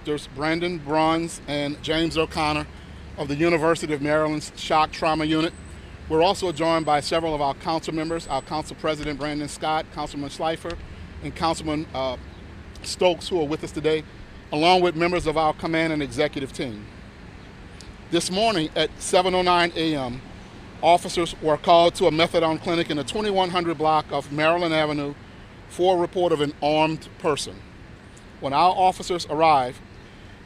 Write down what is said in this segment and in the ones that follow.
Doctors Brandon Bruns and James O'Connor of the University of Maryland's Shock Trauma Unit. We're also joined by several of our council members, our council president Brandon Scott, Councilman Schleifer, and Councilman Stokes, who are with us today, along with members of our command and executive team. This morning at 7:09 a.m., officers were called to a methadone clinic in the 2100 block of Maryland Avenue for a report of an armed person. When our officers arrived,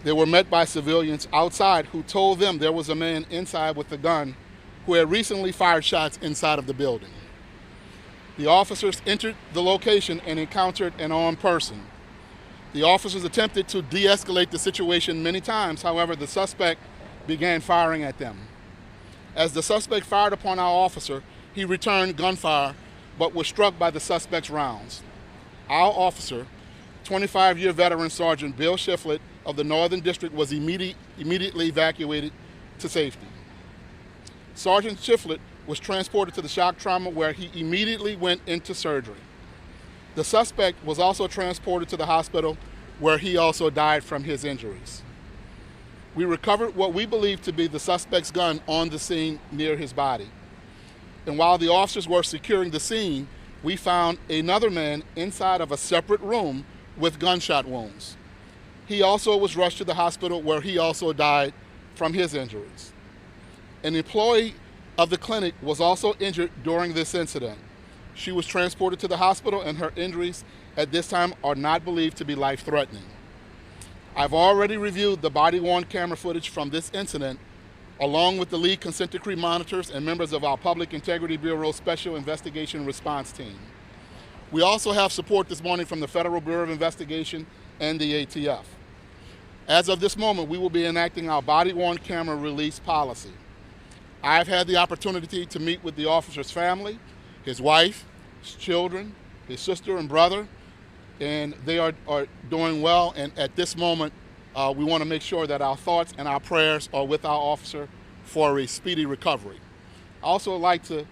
they were met by civilians outside who told them there was a man inside with a gun who had recently fired shots inside of the building. The officers entered the location and encountered an armed person. The officers attempted to de-escalate the situation many times. However, the suspect began firing at them. As the suspect fired upon our officer, he returned gunfire but was struck by the suspect's rounds. Our officer, 25-year veteran Sergeant Bill Shiflett of the Northern District, was immediately evacuated to safety. Sergeant Shiflett was transported to the shock trauma where he immediately went into surgery. The suspect was also transported to the hospital where he also died from his injuries. We recovered what we believe to be the suspect's gun on the scene near his body. And while the officers were securing the scene, we found another man inside of a separate room with gunshot wounds. He also was rushed to the hospital where he also died from his injuries. An employee of the clinic was also injured during this incident. She was transported to the hospital and her injuries at this time are not believed to be life-threatening. I've already reviewed the body-worn camera footage from this incident along with the lead consent decree monitors and members of our Public Integrity Bureau Special Investigation Response Team. We also have support this morning from the Federal Bureau of Investigation and the ATF. As of this moment, we will be enacting our body-worn camera release policy. I've had the opportunity to meet with the officer's family, his wife, his children, his sister and brother, and they are doing well. And at this moment, we want to make sure that our thoughts and our prayers are with our officer for a speedy recovery. I also like to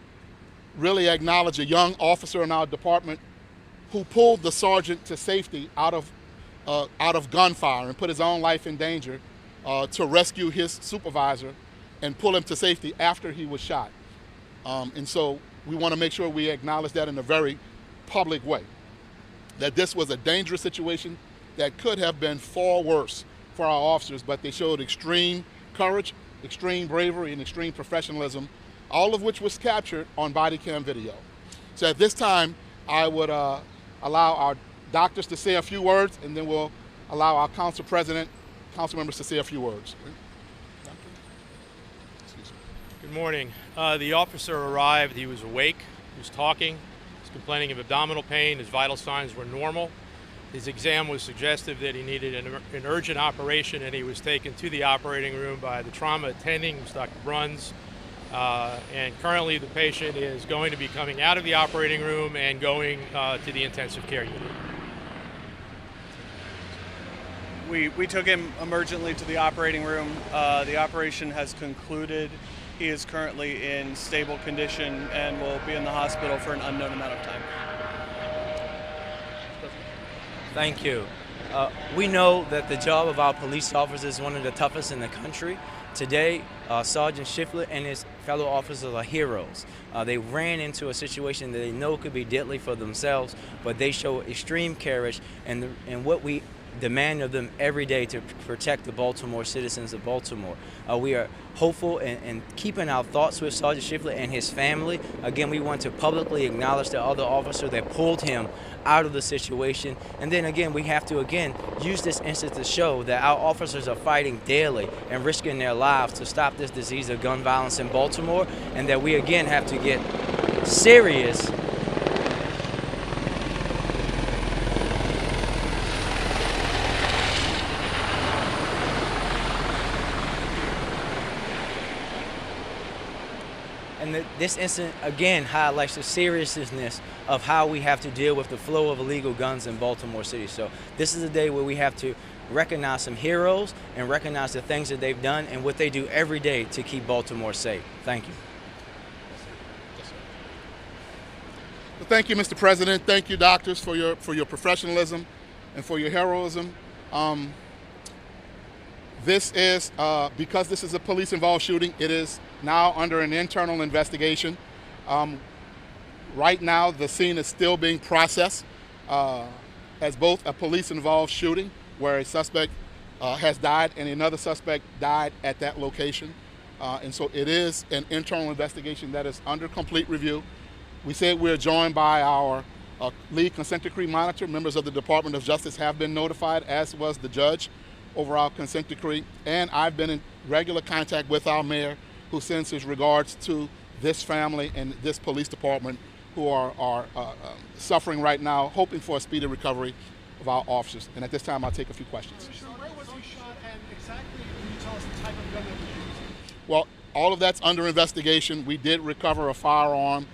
really acknowledge a young officer in our department who pulled the sergeant to safety out of gunfire and put his own life in danger to rescue his supervisor and pull him to safety after he was shot. And so we want to make sure we acknowledge that in a very public way, that this was a dangerous situation that could have been far worse for our officers, but they showed extreme courage, extreme bravery, and extreme professionalism, all of which was captured on body cam video. So at this time, I would allow our doctors to say a few words, and then we'll allow our council president, council members to say a few words. Good morning. The officer arrived. He was awake. He was talking. He was complaining of abdominal pain. His vital signs were normal. His exam was suggestive that he needed an urgent operation, and he was taken to the operating room by the trauma attending, Dr. Bruns. And currently the patient is going to be coming out of the operating room and going to the intensive care unit. We took him emergently to the operating room. The operation has concluded. He is currently in stable condition and will be in the hospital for an unknown amount of time. Thank you. We know that the job of our police officers is one of the toughest in the country. Today, Sergeant Shiflett and his fellow officers are heroes. They ran into a situation that they know could be deadly for themselves, but they show extreme courage and what we demand of them every day to protect the Baltimore citizens of Baltimore. We are hopeful and keeping our thoughts with Sergeant Shiflett and his family. Again, we want to publicly acknowledge the other officer that pulled him out of the situation. And then again, we have to use this instance to show that our officers are fighting daily and risking their lives to stop this disease of gun violence in Baltimore, and that we again have to get serious And this incident, again, highlights the seriousness of how we have to deal with the flow of illegal guns in Baltimore City. So this is a day where we have to recognize some heroes and recognize the things that they've done and what they do every day to keep Baltimore safe. Thank you. Well, thank you, Mr. President. Thank you, doctors, for your professionalism and for your heroism. This is, because this is a police-involved shooting, it is now under an internal investigation. Right now, the scene is still being processed as both a police-involved shooting, where a suspect has died and another suspect died at that location. And so it is an internal investigation that is under complete review. We said we're joined by our lead consent decree monitor. Members of the Department of Justice have been notified, as was the judge over our consent decree. And I've been in regular contact with our mayor, who sends his regards to this family and this police department who are suffering right now, hoping for a speedy recovery of our officers. And at this time, I'll take a few questions. So where was he shot, and exactly can you tell us the type of gun that was used? Well, all of that's under investigation. We did recover a firearm.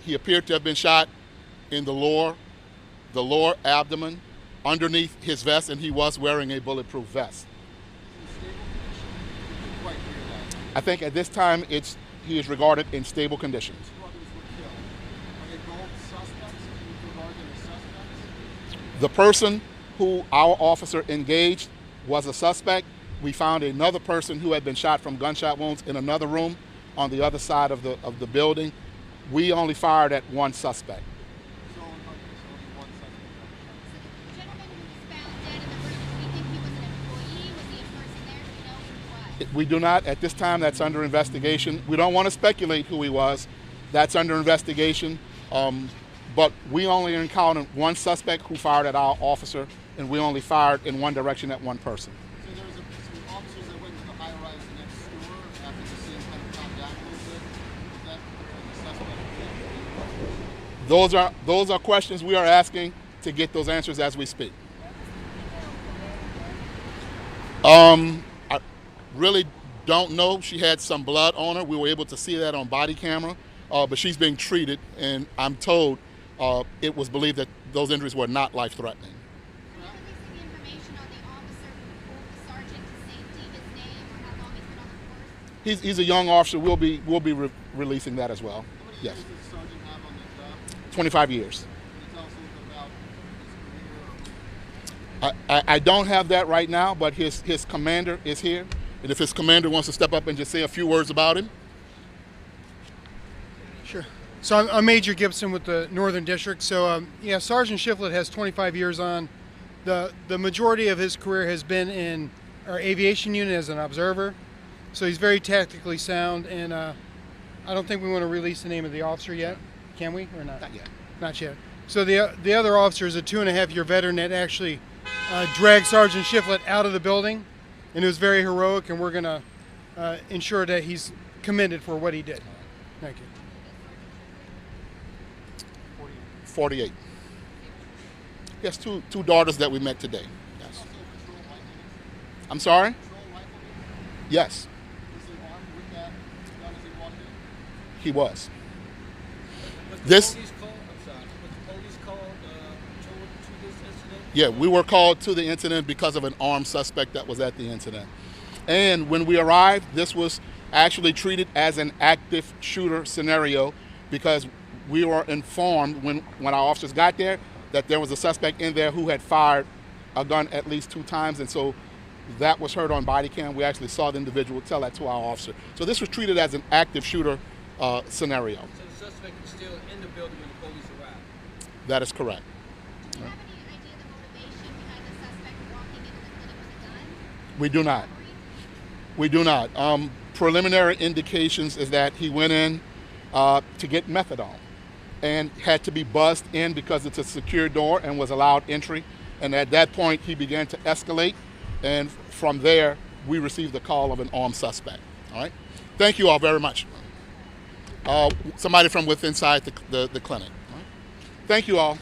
He appeared to have been shot in the lower abdomen, underneath his vest, and he was wearing a bulletproof vest. I think at this time he is regarded in stable conditions. The person who our officer engaged was a suspect. We found another person who had been shot from gunshot wounds in another room on the other side of the building. We only fired at one suspect. We do not. At this time, that's under investigation. We don't want to speculate who he was. That's under investigation. But we only encountered one suspect who fired at our officer, and we only fired in one direction at one person. So there was some officers that went to the high-rise next door after the scene kind of calmed down a little bit. Was that the suspect? Those are questions we are asking to get those answers as we speak. I really don't know. She had some blood on her. We were able to see that on body camera, but she's being treated, and I'm told it was believed that those injuries were not life-threatening. Can you release the information on the officer who pulled the sergeant to safety, his name, or how long he's been on the force? He's a young officer. We'll be releasing that as well. How many Yes. years did the sergeant have on the job? 25 years. Can you tell us a little bit about his career? I don't have that right now, but his commander is here. And if his commander wants to step up and just say a few words about him. Sure. So I'm Major Gibson with the Northern District. So yeah, Sergeant Shiflett has 25 years on. The majority of his career has been in our aviation unit as an observer. So he's very tactically sound, and I don't think we want to release the name of the officer yet. Can we or not? Not yet. Not yet. So the other officer is a 2.5-year veteran that actually dragged Sergeant Shiflett out of the building, and it was very heroic, and we're going to ensure that he's commended for what he did. Thank you. 48. Yes, two daughters that we met today. Yes. I'm sorry? Yes, Was he armed with that gun as he walked in? he was. Was This- the police called? I'm sorry. Was the police called to this incident? Yeah, we were called to the incident because of an armed suspect that was at the incident. And when we arrived, this was actually treated as an active shooter scenario because we were informed when our officers got there that there was a suspect in there who had fired a gun at least 2 times, and so that was heard on body cam. We actually saw the individual tell that to our officer. So this was treated as an active shooter scenario. So the suspect was still in the building when the police arrived. That is correct. Do you have any idea the motivation behind the suspect walking into the clinic with a gun? We do not. We do not. Preliminary indications is that he went in to get methadone and had to be buzzed in because it's a secure door and was allowed entry. And at that point, he began to escalate. And from there, we received the call of an armed suspect. All right. Thank you all very much. Somebody from inside the clinic. All right? Thank you all.